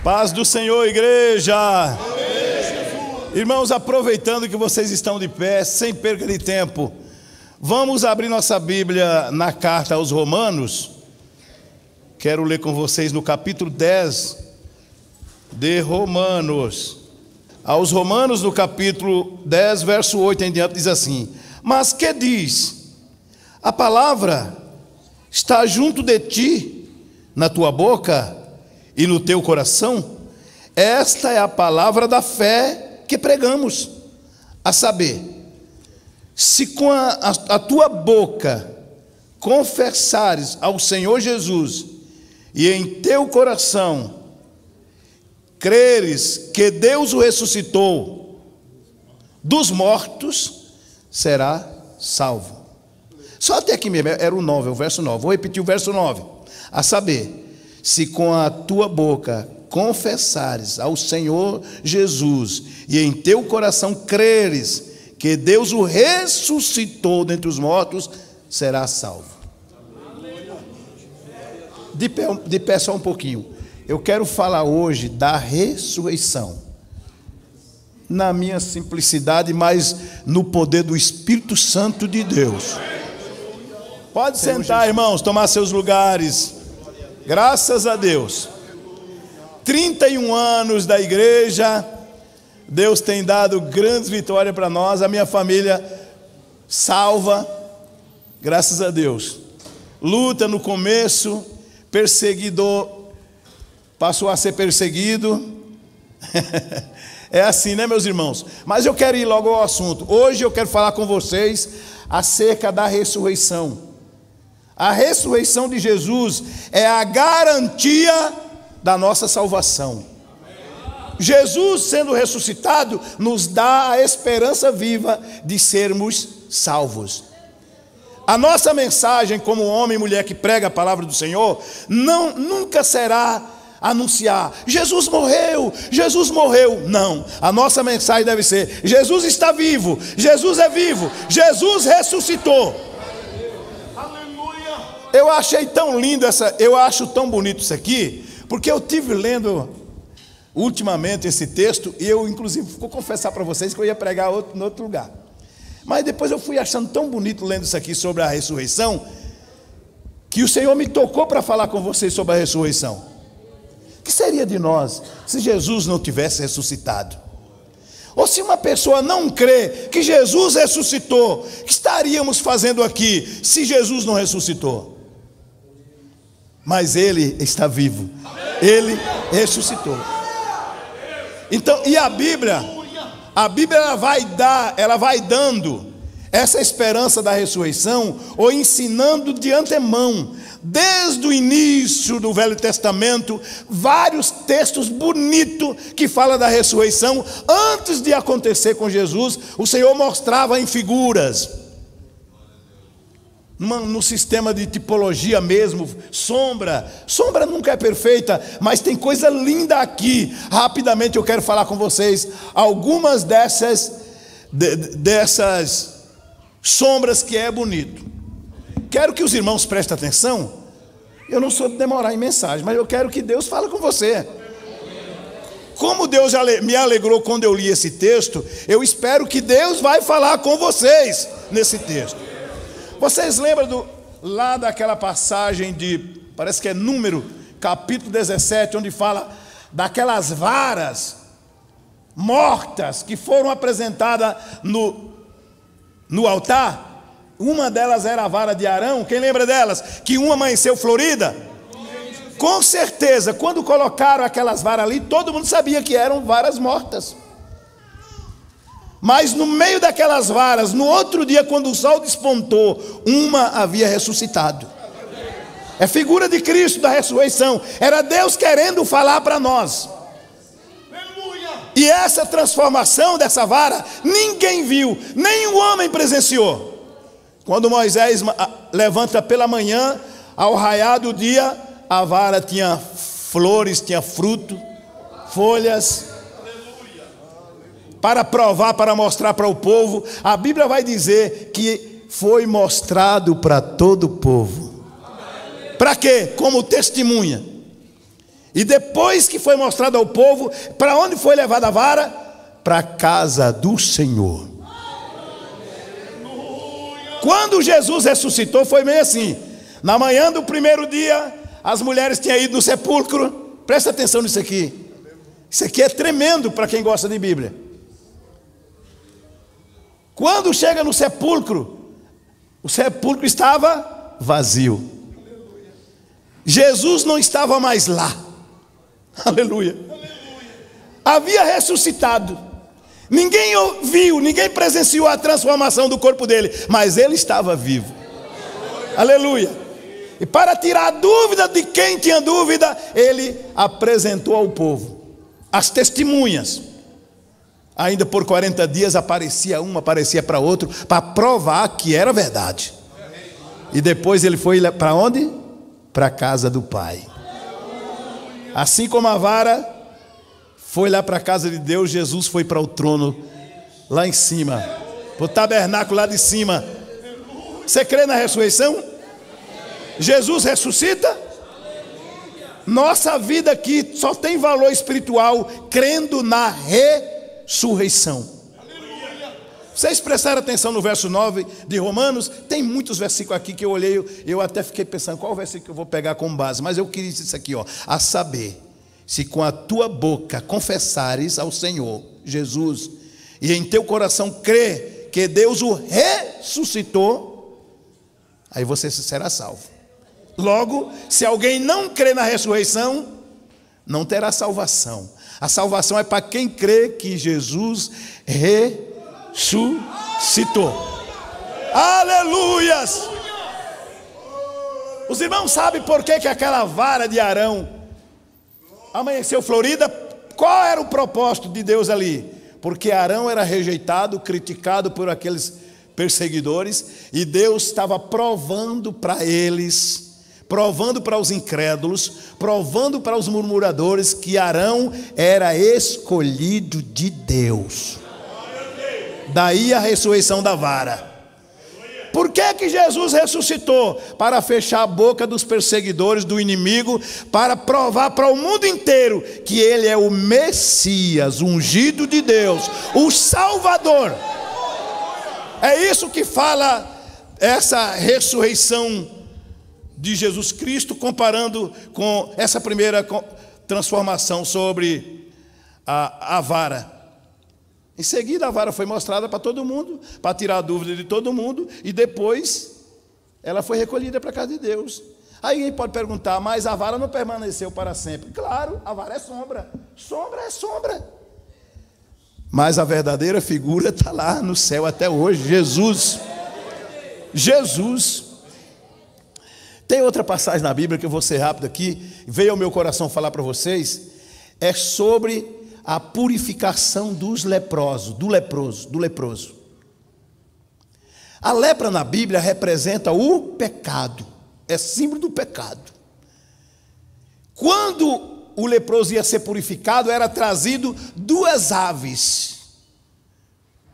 Paz do Senhor, igreja. Irmãos, aproveitando que vocês estão de pé, sem perda de tempo, vamos abrir nossa Bíblia na carta aos Romanos. Quero ler com vocês no capítulo 10 de Romanos. Aos Romanos, no capítulo 10, verso 8 em diante, diz assim: Mas que diz? A palavra está junto de ti, na tua boca e no teu coração. Esta é a palavra da fé que pregamos, a saber, se com a tua boca confessares ao Senhor Jesus e em teu coração creres que Deus o ressuscitou dos mortos, será salvo. Só até aqui mesmo, era o 9, o verso 9. Vou repetir o verso 9. A saber, se com a tua boca confessares ao Senhor Jesus e em teu coração creres que Deus o ressuscitou dentre os mortos, será salvo. De pé só um pouquinho. Eu quero falar hoje da ressurreição, na minha simplicidade, mas no poder do Espírito Santo de Deus. Pode sentar, irmãos, tomar seus lugares. Graças a Deus. 31 anos da igreja, Deus tem dado grandes vitórias para nós. A minha família salva, graças a Deus. Luta no começo, perseguidor passou a ser perseguido. É assim, né, meus irmãos? Mas eu quero ir logo ao assunto. Hoje eu quero falar com vocês acerca da ressurreição. A ressurreição de Jesus é a garantia da nossa salvação. Jesus, sendo ressuscitado, nos dá a esperança viva de sermos salvos. A nossa mensagem, como homem e mulher que prega a palavra do Senhor, nunca será anunciar: Jesus morreu, Jesus morreu. Não, a nossa mensagem deve ser: Jesus está vivo, Jesus é vivo, Jesus ressuscitou. Eu achei tão lindo eu acho tão bonito isso aqui, porque eu tive lendo ultimamente esse texto, e eu inclusive vou confessar para vocês que eu ia pregar em outro lugar. Mas depois eu fui achando tão bonito lendo isso aqui sobre a ressurreição, que o Senhor me tocou para falar com vocês sobre a ressurreição. O que seria de nós se Jesus não tivesse ressuscitado? Ou se uma pessoa não crê que Jesus ressuscitou, o que estaríamos fazendo aqui se Jesus não ressuscitou? Mas Ele está vivo, Ele ressuscitou. Então, e a Bíblia ela vai dando essa esperança da ressurreição, ou ensinando de antemão, desde o início do Velho Testamento, vários textos bonitos que falam da ressurreição. Antes de acontecer com Jesus, o Senhor mostrava em figuras, no sistema de tipologia mesmo, sombra nunca é perfeita, mas tem coisa linda aqui. Rapidamente eu quero falar com vocês algumas dessas sombras que é bonito. Quero que os irmãos prestem atenção. Eu não sou de demorar em mensagem, mas eu quero que Deus fale com você. Como Deus me alegrou quando eu li esse texto, eu espero que Deus vai falar com vocês nesse texto. Vocês lembram lá daquela passagem parece que é Número, capítulo 17, onde fala daquelas varas mortas que foram apresentadas no altar? Uma delas era a vara de Arão. Quem lembra delas? Que uma amanheceu florida? Com certeza, quando colocaram aquelas varas ali, todo mundo sabia que eram varas mortas. Mas no meio daquelas varas, no outro dia, quando o sol despontou, uma havia ressuscitado. É figura de Cristo, da ressurreição. Era Deus querendo falar para nós. E essa transformação dessa vara, ninguém viu, nem o homem presenciou. Quando Moisés levanta pela manhã, ao raiar do dia, a vara tinha flores, tinha fruto, folhas, para provar, para mostrar para o povo. A Bíblia vai dizer que foi mostrado para todo o povo. Para quê? Como testemunha. E depois que foi mostrado ao povo, para onde foi levada a vara? Para a casa do Senhor. Quando Jesus ressuscitou, foi meio assim. Na manhã do primeiro dia, as mulheres tinham ido no sepulcro. Presta atenção nisso aqui. Isso aqui é tremendo para quem gosta de Bíblia. Quando chega no sepulcro, o sepulcro estava vazio. Jesus não estava mais lá. Aleluia. Havia ressuscitado. Ninguém viu, ninguém presenciou a transformação do corpo dele, mas ele estava vivo. Aleluia. E para tirar a dúvida de quem tinha dúvida, ele apresentou ao povo as testemunhas. Ainda por 40 dias aparecia um, aparecia para outro, para provar que era verdade. E depois ele foi para onde? Para a casa do Pai. Assim como a vara foi lá para a casa de Deus, Jesus foi para o trono lá em cima, para o tabernáculo lá de cima. Você crê na ressurreição? Jesus ressuscita? Nossa vida aqui só tem valor espiritual crendo na ressurreição. Vocês prestaram atenção no verso 9 de Romanos? Tem muitos versículos aqui que eu olhei, eu até fiquei pensando qual versículo que eu vou pegar como base, mas eu queria dizer isso aqui, ó. A saber, se com a tua boca confessares ao Senhor Jesus e em teu coração crer que Deus o ressuscitou, aí você será salvo. Logo, se alguém não crê na ressurreição, não terá salvação. A salvação é para quem crê que Jesus ressuscitou. Aleluias! Os irmãos sabem por que aquela vara de Arão amanheceu florida? Qual era o propósito de Deus ali? Porque Arão era rejeitado, criticado por aqueles perseguidores, e Deus estava provando para eles, provando para os incrédulos, provando para os murmuradores que Arão era escolhido de Deus. Daí a ressurreição da vara. Por que Jesus ressuscitou? Para fechar a boca dos perseguidores, do inimigo, para provar para o mundo inteiro que ele é o Messias, ungido de Deus, o Salvador. É isso que fala essa ressurreição de Jesus Cristo, comparando com essa primeira transformação sobre a vara. Em seguida a vara foi mostrada para todo mundo, para tirar a dúvida de todo mundo, e depois ela foi recolhida para a casa de Deus. Aí alguém pode perguntar, mas a vara não permaneceu para sempre? Claro, a vara é sombra, sombra é sombra. Mas a verdadeira figura está lá no céu até hoje, Jesus. Jesus. Tem outra passagem na Bíblia que eu vou ser rápido aqui, veio ao meu coração falar para vocês, é sobre a purificação dos leprosos, do leproso. A lepra na Bíblia representa o pecado, é símbolo do pecado. Quando o leproso ia ser purificado, era trazido 2 aves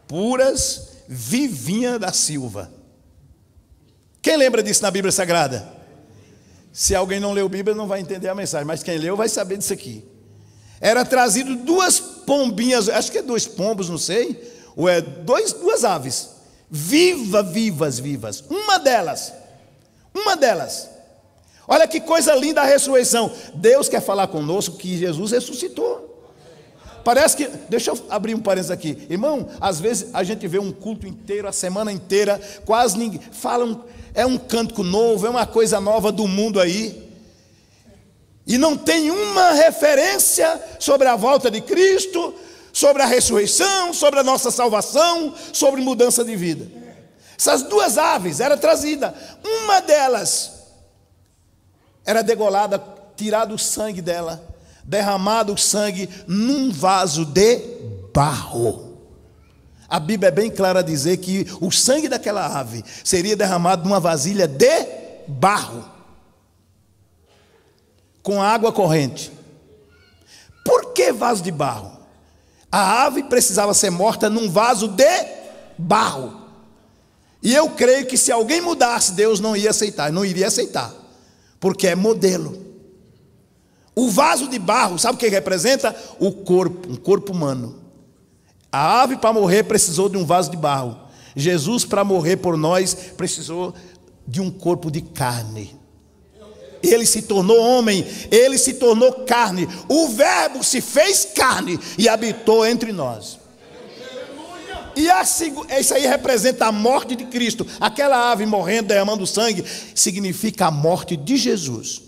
puras, vivinhas da silva. Quem lembra disso na Bíblia Sagrada? Se alguém não leu a Bíblia não vai entender a mensagem, mas quem leu vai saber disso aqui. Era trazido 2 pombinhas, acho que é 2 pombos, não sei, ou é 2 aves, vivas, uma delas, olha que coisa linda a ressurreição. Deus quer falar conosco que Jesus ressuscitou. Parece que, deixa eu abrir um parênteses aqui, irmão, às vezes a gente vê um culto inteiro, a semana inteira, quase ninguém, falam, é um cântico novo, é uma coisa nova do mundo aí, e não tem uma referência sobre a volta de Cristo, sobre a ressurreição, sobre a nossa salvação, sobre mudança de vida. Essas 2 aves eram trazidas, uma delas era degolada, tirado o sangue dela, derramado o sangue num vaso de barro. A Bíblia é bem clara a dizer que o sangue daquela ave seria derramado numa vasilha de barro, com água corrente. Por que vaso de barro? A ave precisava ser morta num vaso de barro. E eu creio que se alguém mudasse, Deus não ia aceitar, não iria aceitar, porque é modelo. O vaso de barro, sabe o que representa? O corpo, um corpo humano. A ave para morrer precisou de um vaso de barro. Jesus, para morrer por nós, precisou de um corpo de carne. Ele se tornou homem, ele se tornou carne. O Verbo se fez carne e habitou entre nós. E isso aí representa a morte de Cristo. Aquela ave morrendo, derramando sangue, significa a morte de Jesus.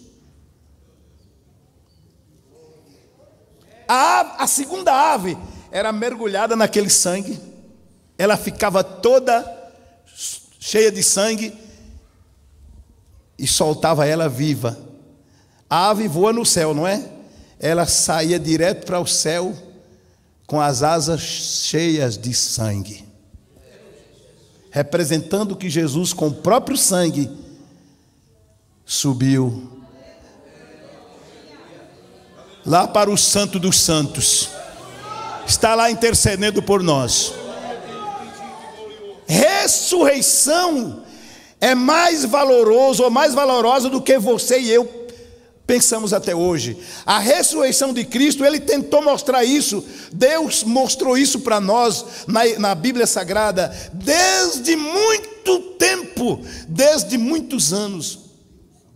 A segunda ave era mergulhada naquele sangue. Ela ficava toda cheia de sangue e soltava ela viva. A ave voa no céu, não é? Ela saía direto para o céu com as asas cheias de sangue, representando que Jesus, com o próprio sangue, subiu lá para o Santo dos Santos. Está lá intercedendo por nós. Ressurreição é mais valoroso ou mais valorosa do que você e eu pensamos até hoje. A ressurreição de Cristo, ele tentou mostrar isso. Deus mostrou isso para nós na Bíblia Sagrada desde muito tempo, desde muitos anos.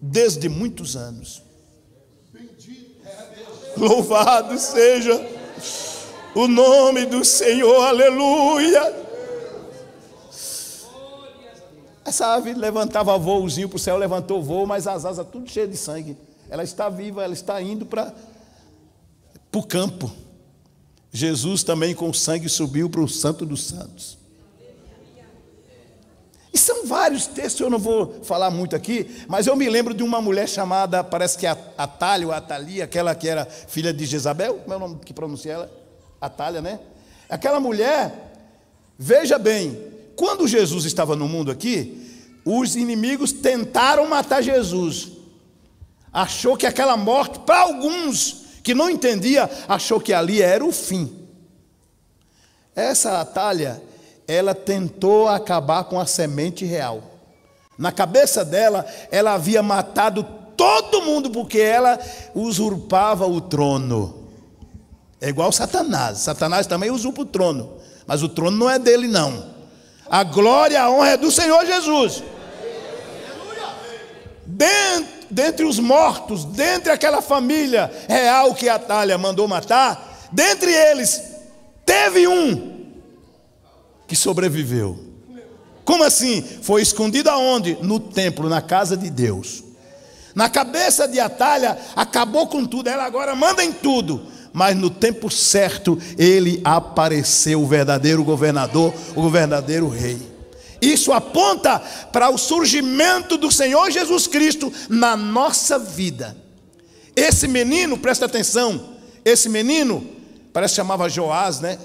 Desde muitos anos. Louvado seja o nome do Senhor, aleluia. Essa ave levantava voozinho para o céu, levantou voo, mas as asas tudo cheias de sangue. Ela está viva, ela está indo para o campo. Jesus também com sangue subiu para o Santo dos Santos. E são vários textos, eu não vou falar muito aqui, mas eu me lembro de uma mulher chamada, parece que é Atalha ou Atalia, aquela que era filha de Jezabel, como é o nome que pronuncia ela? Atalha, né? Aquela mulher, veja bem, quando Jesus estava no mundo aqui, os inimigos tentaram matar Jesus. Achou que aquela morte, para alguns que não entendiam, achou que ali era o fim. Essa Atalha, ela tentou acabar com a semente real. Na cabeça dela, ela havia matado todo mundo porque ela usurpava o trono. É igual Satanás. Satanás também usurpa o trono, mas o trono não é dele não. A glória e a honra é do Senhor Jesus. Dentre os mortos, dentre aquela família real que Atalha mandou matar, dentre eles, teve um que sobreviveu. Como assim? Foi escondido aonde? No templo, na casa de Deus. Na cabeça de Atalha, acabou com tudo, ela agora manda em tudo. Mas no tempo certo, ele apareceu, o verdadeiro governador, o verdadeiro rei. Isso aponta para o surgimento do Senhor Jesus Cristo na nossa vida. Esse menino, presta atenção, esse menino, parece que chamava Joás, né?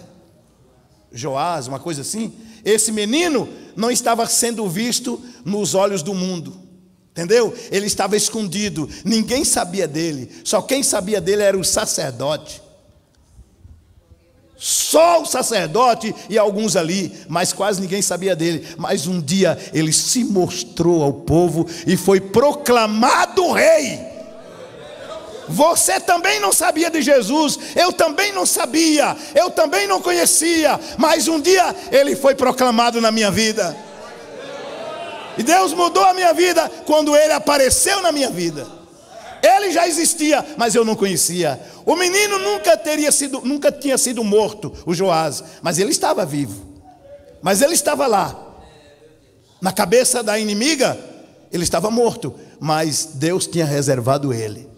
Joás, uma coisa assim. Esse menino não estava sendo visto nos olhos do mundo, entendeu? Ele estava escondido, ninguém sabia dele, só quem sabia dele era o sacerdote. Só o sacerdote e alguns ali, mas quase ninguém sabia dele. Mas um dia ele se mostrou ao povo e foi proclamado rei. Você também não sabia de Jesus, eu também não sabia, eu também não conhecia, mas um dia ele foi proclamado na minha vida. E Deus mudou a minha vida quando ele apareceu na minha vida. Ele já existia, mas eu não conhecia. O menino nunca tinha sido morto, o Joás, mas ele estava vivo. Mas ele estava lá. Na cabeça da inimiga, ele estava morto, mas Deus tinha reservado ele.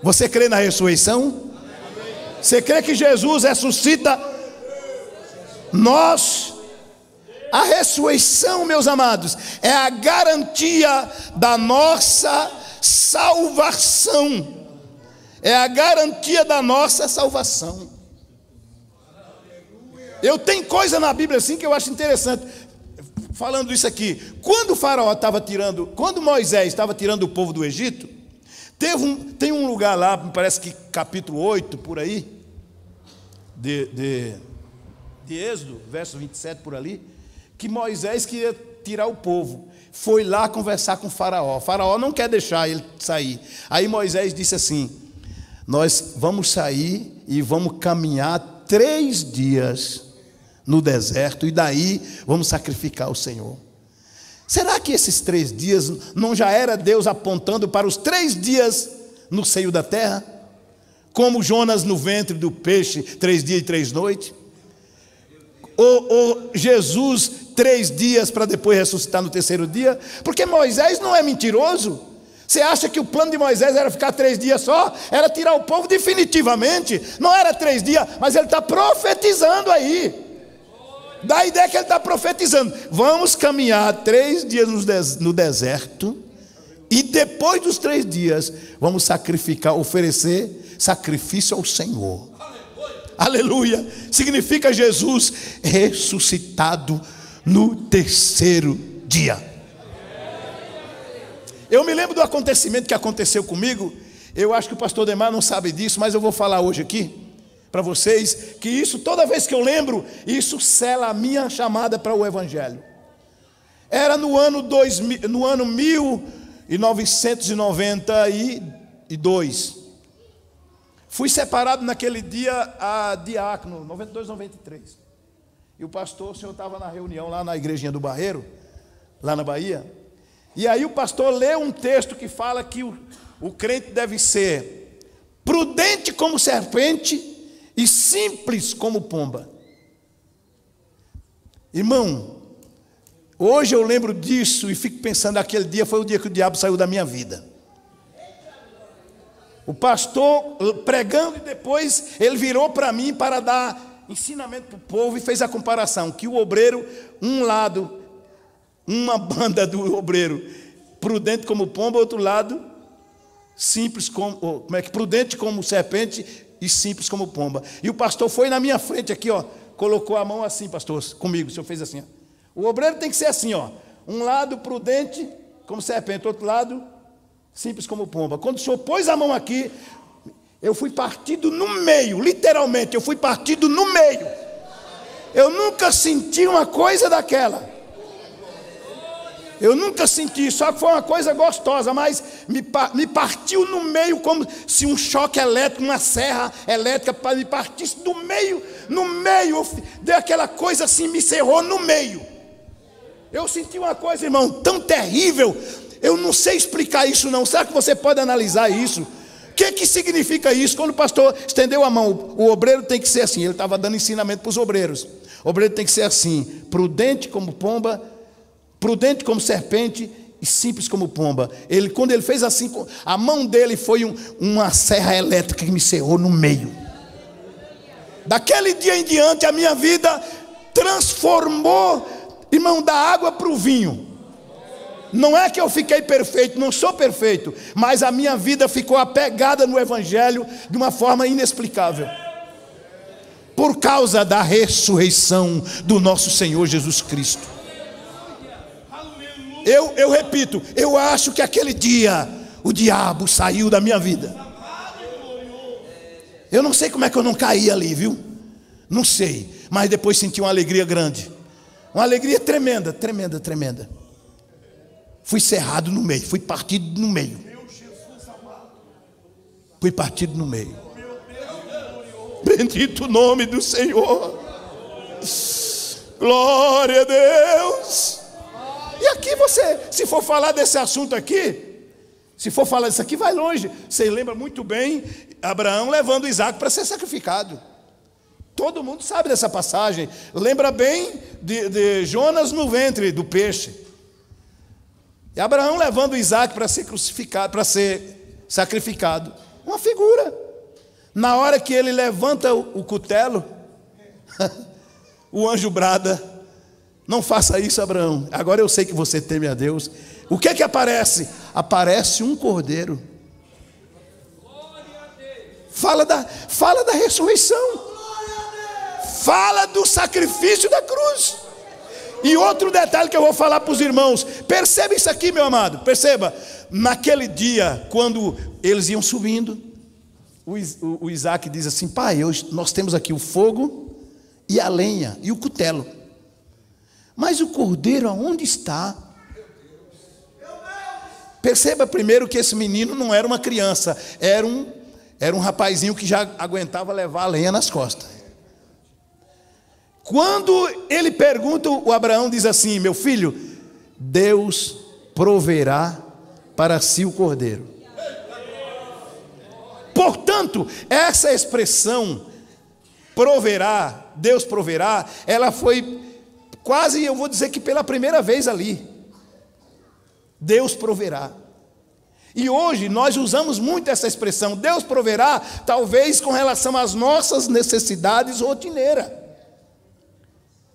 Você crê na ressurreição? Você crê que Jesus ressuscita nós? A ressurreição, meus amados, é a garantia da nossa salvação. É a garantia da nossa salvação. Eu tenho coisa na Bíblia assim que eu acho interessante. Falando isso aqui, quando o faraó estava tirando, quando Moisés estava tirando o povo do Egito, tem um lugar lá, me parece que capítulo 8, por aí, de Êxodo, verso 27 por ali, que Moisés queria tirar o povo. Foi lá conversar com o faraó. O faraó não quer deixar ele sair. Aí Moisés disse assim: Nós vamos sair e vamos caminhar 3 dias no deserto, e daí vamos sacrificar o Senhor. Será que esses 3 dias não já era Deus apontando para os 3 dias no seio da terra? Como Jonas no ventre do peixe, 3 dias e 3 noites? Ou Jesus 3 dias para depois ressuscitar no 3º dia? Porque Moisés não é mentiroso. Você acha que o plano de Moisés era ficar 3 dias só? Era tirar o povo definitivamente. Não era 3 dias, mas ele está profetizando aí. Dá a ideia que ele está profetizando. Vamos caminhar 3 dias no deserto, e depois dos 3 dias vamos sacrificar, oferecer sacrifício ao Senhor. Aleluia! Significa Jesus ressuscitado no 3º dia. Eu me lembro do acontecimento que aconteceu comigo. Eu acho que o pastor Demar não sabe disso, mas eu vou falar hoje aqui para vocês, que isso, toda vez que eu lembro, isso sela a minha chamada para o Evangelho. Era no ano 1992. Fui separado naquele dia a diácono, 92, 93. E o pastor, o senhor estava na reunião lá na igrejinha do Barreiro, lá na Bahia. E aí o pastor leu um texto que fala que o crente deve ser prudente como serpente e simples como pomba. Irmão, hoje eu lembro disso e fico pensando, aquele dia foi o dia que o diabo saiu da minha vida. O pastor pregando, e depois ele virou para mim para dar ensinamento para o povo e fez a comparação, que o obreiro, um lado, uma banda do obreiro, prudente como pomba, outro lado, simples como prudente como serpente e simples como pomba. E o pastor foi na minha frente aqui, ó, colocou a mão assim, pastor, comigo, o senhor fez assim, ó. O obreiro tem que ser assim, ó, um lado prudente como serpente, outro lado simples como pomba. Quando o senhor pôs a mão aqui, eu fui partido no meio, literalmente, eu fui partido no meio. Eu nunca senti uma coisa daquela. Eu nunca senti, só que foi uma coisa gostosa, mas me partiu no meio, como se um choque elétrico, uma serra elétrica me partisse do meio, no meio, deu aquela coisa assim, me cerrou no meio. Eu senti uma coisa, irmão, tão terrível, eu não sei explicar isso não. Será que você pode analisar isso? O que significa isso? Quando o pastor estendeu a mão, o obreiro tem que ser assim, ele estava dando ensinamento para os obreiros. O obreiro tem que ser assim, prudente como pomba, prudente como serpente e simples como pomba. Quando ele fez assim, a mão dele foi uma serra elétrica que me cerrou no meio. Daquele dia em diante, a minha vida transformou, irmão, da água para o vinho. Não é que eu fiquei perfeito, não sou perfeito, mas a minha vida ficou apegada no Evangelho de uma forma inexplicável. Por causa da ressurreição do nosso Senhor Jesus Cristo. Eu repito, eu acho que aquele dia o diabo saiu da minha vida. Eu não sei como é que eu não caí ali, viu? Não sei, mas depois senti uma alegria grande. Uma alegria tremenda, tremenda, tremenda. Fui cerrado no meio, fui partido no meio. Fui partido no meio. Bendito o nome do Senhor. Glória a Deus. E aqui você, se for falar desse assunto aqui, se for falar disso aqui, vai longe. Você lembra muito bem Abraão levando Isaac para ser sacrificado. Todo mundo sabe dessa passagem. Lembra bem de Jonas no ventre do peixe. E Abraão levando Isaac para ser crucificado, para ser sacrificado. Uma figura. Na hora que ele levanta o cutelo, o anjo brada: não faça isso, Abraão. Agora eu sei que você teme a Deus. O que aparece? Aparece um cordeiro. Fala da ressurreição. Fala do sacrifício da cruz. E outro detalhe que eu vou falar para os irmãos. Perceba isso aqui, meu amado. Perceba. Naquele dia, quando eles iam subindo, o Isaac diz assim: pai, nós temos aqui o fogo e a lenha e o cutelo. Mas o cordeiro aonde está? Perceba primeiro que esse menino não era uma criança, era Era um rapazinho que já aguentava levar a lenha nas costas. Quando ele pergunta, o Abraão diz assim: meu filho, Deus proverá para si o cordeiro. Portanto, essa expressão proverá, Deus proverá, ela foi quase, eu vou dizer que pela primeira vez ali. Deus proverá. E hoje nós usamos muito essa expressão, Deus proverá, talvez com relação às nossas necessidades rotineiras.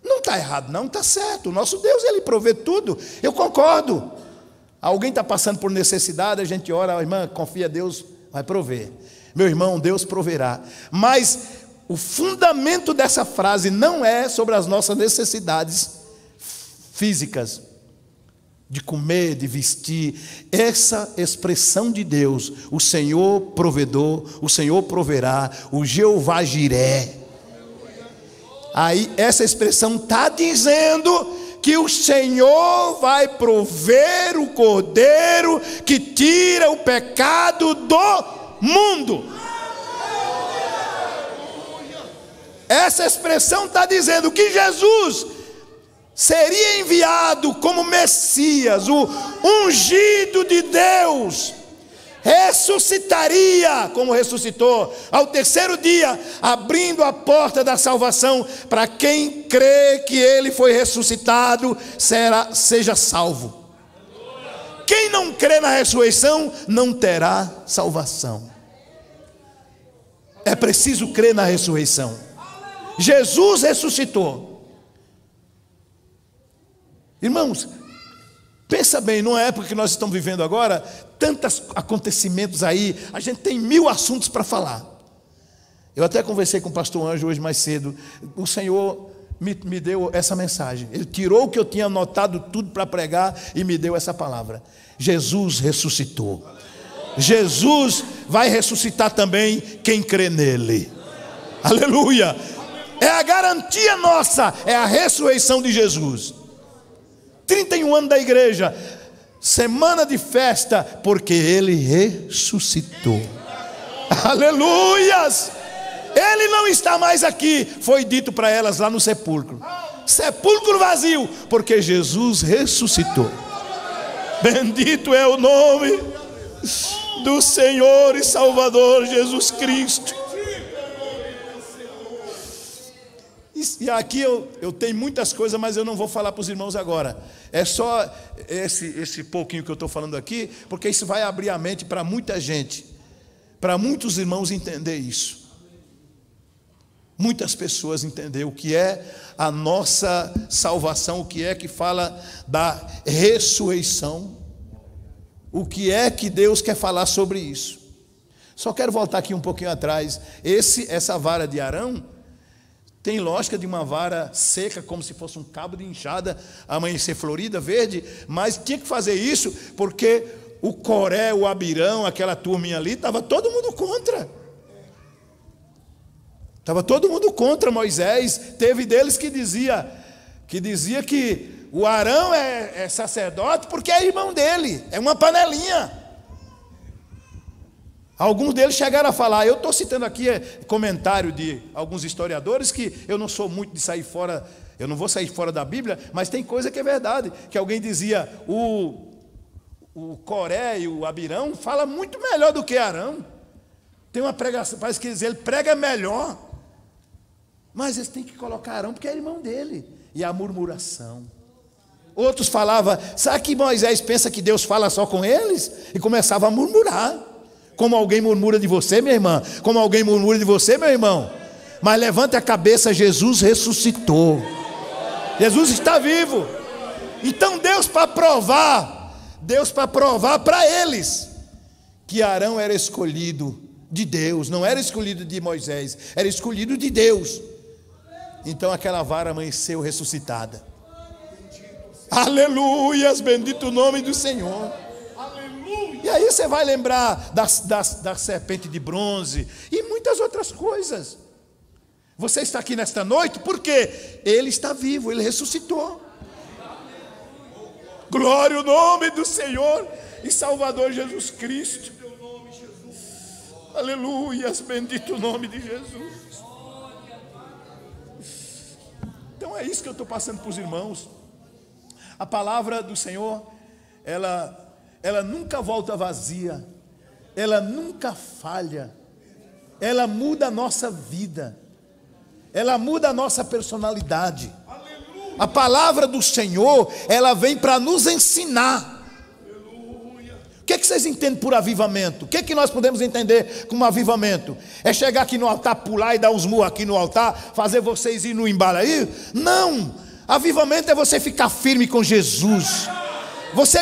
Não está errado, não, está certo. O nosso Deus, Ele provê tudo. Eu concordo. Alguém está passando por necessidade, a gente ora, irmã, confia, Deus vai prover. Meu irmão, Deus proverá. Mas o fundamento dessa frase não é sobre as nossas necessidades físicas, de comer, de vestir. Essa expressão de Deus, o Senhor provedor, o Senhor proverá, o Jeová Jiré. Aí essa expressão está dizendo que o Senhor vai prover o cordeiro que tira o pecado do mundo. Essa expressão está dizendo que Jesus seria enviado como Messias, o ungido de Deus, ressuscitaria como ressuscitou ao terceiro dia, abrindo a porta da salvação para quem crê que ele foi ressuscitado, seja salvo. Quem não crê na ressurreição não terá salvação. É preciso crer na ressurreição. Jesus ressuscitou. Irmãos, pensa bem, numa época que nós estamos vivendo agora, tantos acontecimentos aí, a gente tem 1000 assuntos para falar. Eu até conversei com o pastor Anjo hoje mais cedo. O Senhor me deu essa mensagem. Ele tirou o que eu tinha anotado tudo para pregar e me deu essa palavra. Jesus ressuscitou. Jesus vai ressuscitar também quem crê nele. Aleluia! É a garantia nossa, é a ressurreição de Jesus. 31 anos da igreja, semana de festa, porque ele ressuscitou. Aleluias! Ele não está mais aqui, foi dito para elas lá no sepulcro. Sepulcro vazio, porque Jesus ressuscitou. Bendito é o nome do Senhor e Salvador Jesus Cristo. E aqui eu tenho muitas coisas, mas eu não vou falar para os irmãos agora. É só esse pouquinho que eu estou falando aqui, porque isso vai abrir a mente para muita gente, para muitos irmãos entender isso. Muitas pessoas entender o que é a nossa salvação, o que é que fala da ressurreição, o que é que Deus quer falar sobre isso. Só quero voltar aqui um pouquinho atrás. Essa vara de Arão tem lógica de uma vara seca, como se fosse um cabo de enxada, amanhecer florida, verde, mas tinha que fazer isso porque o Coré, o Abirão, aquela turminha ali, estava todo mundo contra. Estava todo mundo contra Moisés. Teve deles que dizia que o Arão é sacerdote porque é irmão dele, é uma panelinha. Alguns deles chegaram a falar, eu estou citando aqui comentário de alguns historiadores, que eu não sou muito de sair fora, eu não vou sair fora da Bíblia, mas tem coisa que é verdade, que alguém dizia, o Coré e o Abirão fala muito melhor do que Arão. Tem uma pregação, parece que ele prega melhor, mas eles têm que colocar Arão porque é irmão dele. E a murmuração. Outros falavam, sabe que Moisés pensa que Deus fala só com eles? E começava a murmurar. Como alguém murmura de você, minha irmã? Como alguém murmura de você, meu irmão? Mas levante a cabeça, Jesus ressuscitou. Jesus está vivo. Então Deus para provar para eles que Arão era escolhido de Deus, não era escolhido de Moisés, era escolhido de Deus. Então aquela vara amanheceu ressuscitada. Aleluias, bendito o nome do Senhor. E aí você vai lembrar da serpente de bronze e muitas outras coisas. Você está aqui nesta noite porque Ele está vivo, Ele ressuscitou. Glória ao nome do Senhor e Salvador Jesus Cristo. Aleluias, bendito o nome de Jesus. Então é isso que eu estou passando para os irmãos. A palavra do Senhor, ela nunca volta vazia, ela nunca falha, ela muda a nossa vida, ela muda a nossa personalidade. A palavra do Senhor, ela vem para nos ensinar. O que vocês entendem por avivamento? O que nós podemos entender como avivamento? É chegar aqui no altar, pular e dar uns murros aqui no altar, fazer vocês ir no embalo aí? Não! Avivamento é você ficar firme com Jesus, você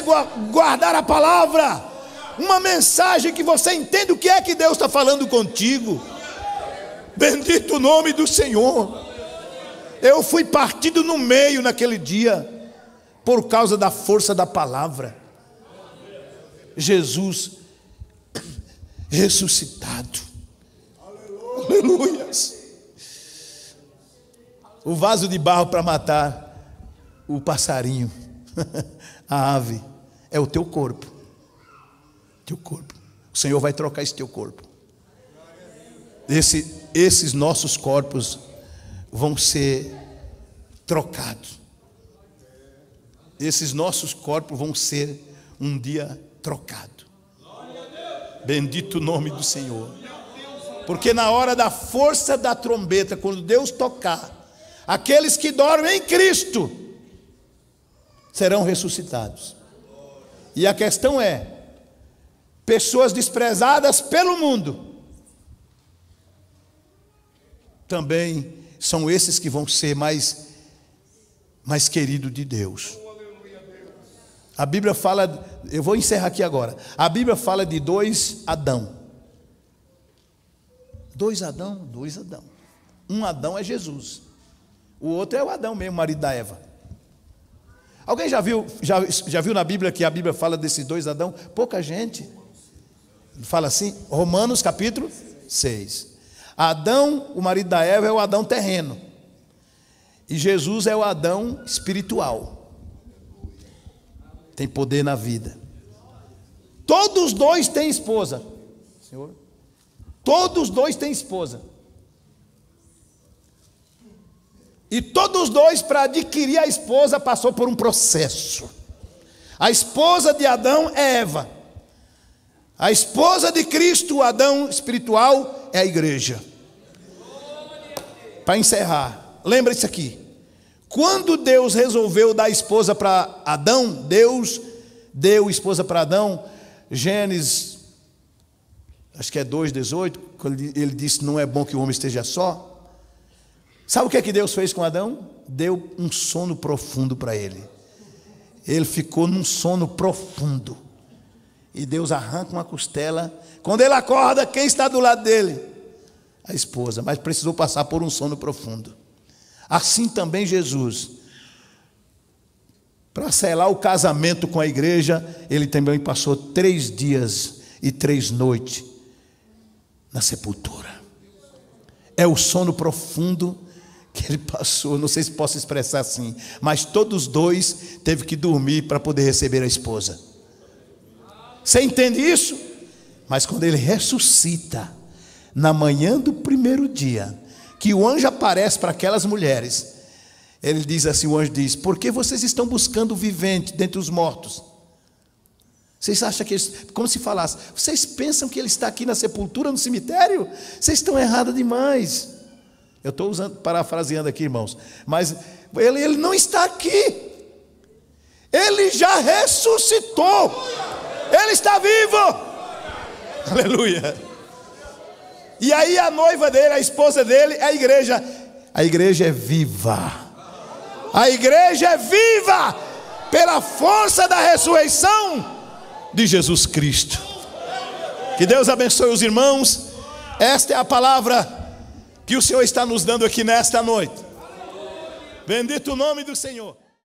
guardar a palavra, uma mensagem que você entende o que é que Deus está falando contigo. Bendito o nome do Senhor. Eu fui partido no meio naquele dia, por causa da força da palavra. Jesus ressuscitado. Aleluias. O vaso de barro para matar o passarinho, a ave, é o teu corpo. Teu corpo. O Senhor vai trocar esse teu corpo. Esses nossos corpos vão ser trocados. Esses nossos corpos vão ser um dia trocados. Bendito o nome do Senhor. Porque na hora da força da trombeta, quando Deus tocar, aqueles que dormem em Cristo serão ressuscitados. E a questão é, pessoas desprezadas pelo mundo também são esses que vão ser mais queridos de Deus. A Bíblia fala, eu vou encerrar aqui agora. A Bíblia fala de 2 Adão. 2 Adão. Um Adão é Jesus. O outro é o Adão mesmo, marido da Eva. Alguém já viu na Bíblia que a Bíblia fala desses 2 Adão? Pouca gente. Fala assim, Romanos capítulo 6. Adão, o marido da Eva, é o Adão terreno. E Jesus é o Adão espiritual. Tem poder na vida. Todos os 2 têm esposa. Senhor? Todos os 2 têm esposa. E todos os 2, para adquirir a esposa, passou por um processo. A esposa de Adão é Eva. A esposa de Cristo, o Adão espiritual, é a igreja. Para encerrar, lembra isso aqui. Quando Deus resolveu dar esposa para Adão, Deus deu esposa para Adão, Gênesis, acho que é 2:18, quando ele disse, não é bom que o homem esteja só. Sabe o que é que Deus fez com Adão? Deu um sono profundo para ele. Ele ficou num sono profundo. E Deus arranca uma costela. Quando ele acorda, quem está do lado dele? A esposa, mas precisou passar por um sono profundo. Assim também Jesus, para selar o casamento com a igreja, ele também passou 3 dias e 3 noites na sepultura. É o sono profundo que ele passou, não sei se posso expressar assim, mas todos os 2 teve que dormir para poder receber a esposa. Você entende isso? Mas quando ele ressuscita, na manhã do primeiro dia, que o anjo aparece para aquelas mulheres, ele diz assim, o anjo diz, por que vocês estão buscando o vivente dentre os mortos? Vocês acham que, como se falasse, vocês pensam que ele está aqui na sepultura, no cemitério? Vocês estão errados demais. Eu estou parafraseando aqui, irmãos, mas ele não está aqui. Ele já ressuscitou. Ele está vivo. Aleluia. E aí a noiva dele, a esposa dele, é a igreja. A igreja é viva. A igreja é viva pela força da ressurreição de Jesus Cristo. Que Deus abençoe os irmãos. Esta é a palavra que o Senhor está nos dando aqui nesta noite. Bendito o nome do Senhor.